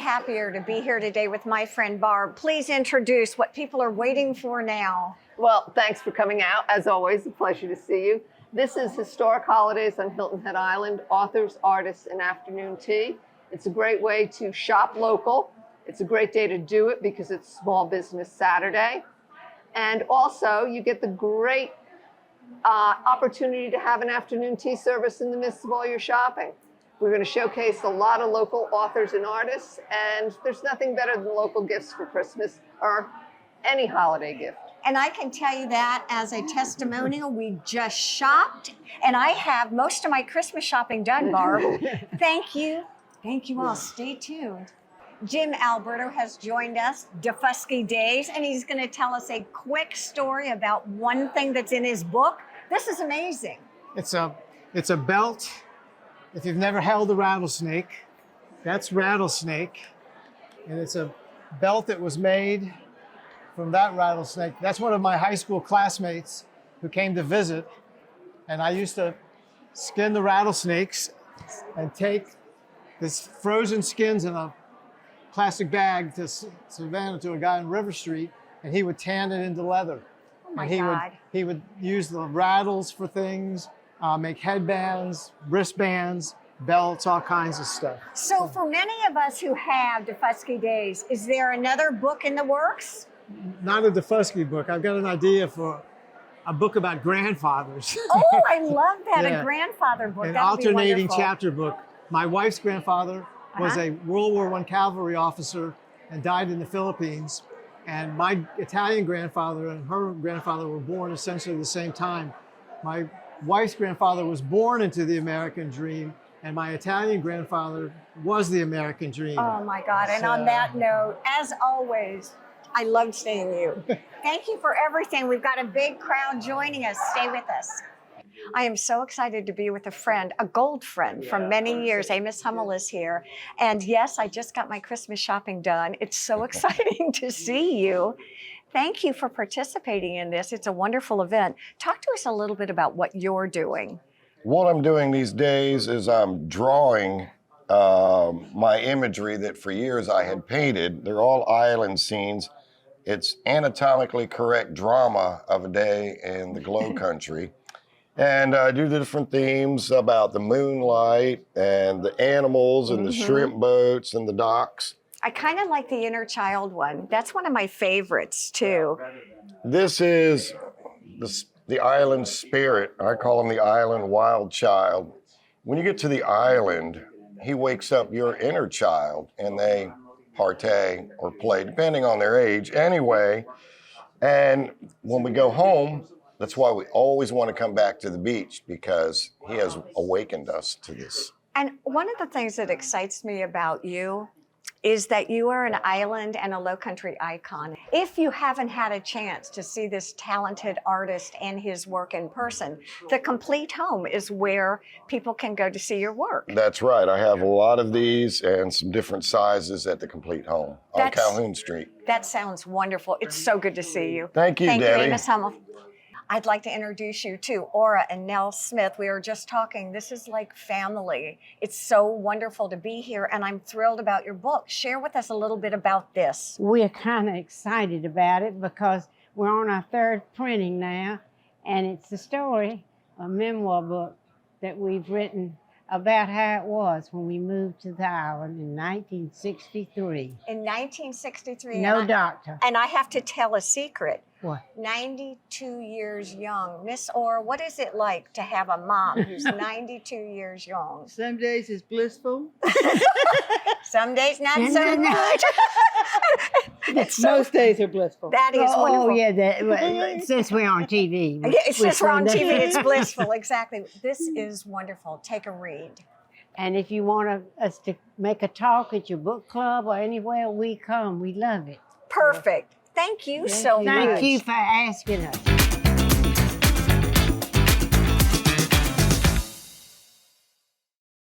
happier to be here today with my friend Barb. Please introduce what people are waiting for now. Well, thanks for coming out. As always, a pleasure to see you. This is Historic Holidays on Hilton Head Island, authors, artists, and afternoon tea. It's a great way to shop local. It's a great day to do it because it's Small Business Saturday. And also, you get the great opportunity to have an afternoon tea service in the midst of all your shopping. We're going to showcase a lot of local authors and artists, and there's nothing better than local gifts for Christmas or any holiday gift. And I can tell you that as a testimonial, we just shopped, and I have most of my Christmas shopping done, Barb. Thank you. Thank you all. Stay tuned. Jim Alberto has joined us, Defusky Days, and he's going to tell us a quick story about one thing that's in his book. This is amazing. It's a belt. If you've never held a rattlesnake, that's rattlesnake. And it's a belt that was made from that rattlesnake. That's one of my high school classmates who came to visit. And I used to skin the rattlesnakes and take this frozen skins in a plastic bag to Savannah to a guy on River Street, and he would tan it into leather. Oh my and God. He would use the rattles for things, make headbands, wristbands, belts, all kinds of stuff. So for many of us who have Defusky Days, is there another book in the works? Not a Defusky book. I've got an idea for a book about grandfathers. Oh, I love that, Yeah. a grandfather book. An That would be alternating wonderful. chapter book. My wife's grandfather was a World War I cavalry officer and died in the Philippines. And my Italian grandfather and her grandfather were born essentially the same time. My wife's grandfather was born into the American dream, and my Italian grandfather was the American dream. Oh my God, and on that note, as always, I loved seeing you. Thank you for everything. We've got a big crowd joining us. Stay with us. I am so excited to be with a friend, a gold friend from many years. Amos Hummel is here. And yes, I just got my Christmas shopping done. It's so exciting to see you. Thank you for participating in this. It's a wonderful event. Talk to us a little bit about what you're doing. What I'm doing these days is I'm drawing my imagery that for years I had painted. They're all island scenes. It's anatomically correct drama of a day in the Lowcountry. And I do the different themes about the moonlight and the animals and the shrimp boats and the docks. I kind of like the inner child one. That's one of my favorites too. This is the island spirit. I call him the island wild child. When you get to the island, he wakes up your inner child and they partay or play, depending on their age anyway. And when we go home, that's why we always want to come back to the beach, because he has awakened us to this. And one of the things that excites me about you is that you are an island and a Lowcountry icon. If you haven't had a chance to see this talented artist and his work in person, the Complete Home is where people can go to see your work. That's right. I have a lot of these and some different sizes at the Complete Home on Calhoun Street. That sounds wonderful. It's so good to see you. Thank you, Debbie. Debbie. Thank you, Amos Hummel. I'd like to introduce you to Aura and Nell Smith. We were just talking. This is like family. It's so wonderful to be here, and I'm thrilled about your book. Share with us a little bit about this. We're kind of excited about it because we're on our third printing now, and it's a story, a memoir book that we've written about how it was when we moved to the island in 1963. In 1963. No doctor. And I have to tell a secret. What? 92 years young. Miss Orr, what is it like to have a mom who's 92 years young? Some days it's blissful. Some days not so much. Most days are blissful. That is wonderful. Oh, yeah, since we're on TV. Since we're on TV, it's blissful, exactly. This is wonderful. Take a read. And if you want us to make a talk at your book club or anywhere we come, we love it. Perfect. Thank you so much. Thank you for asking us.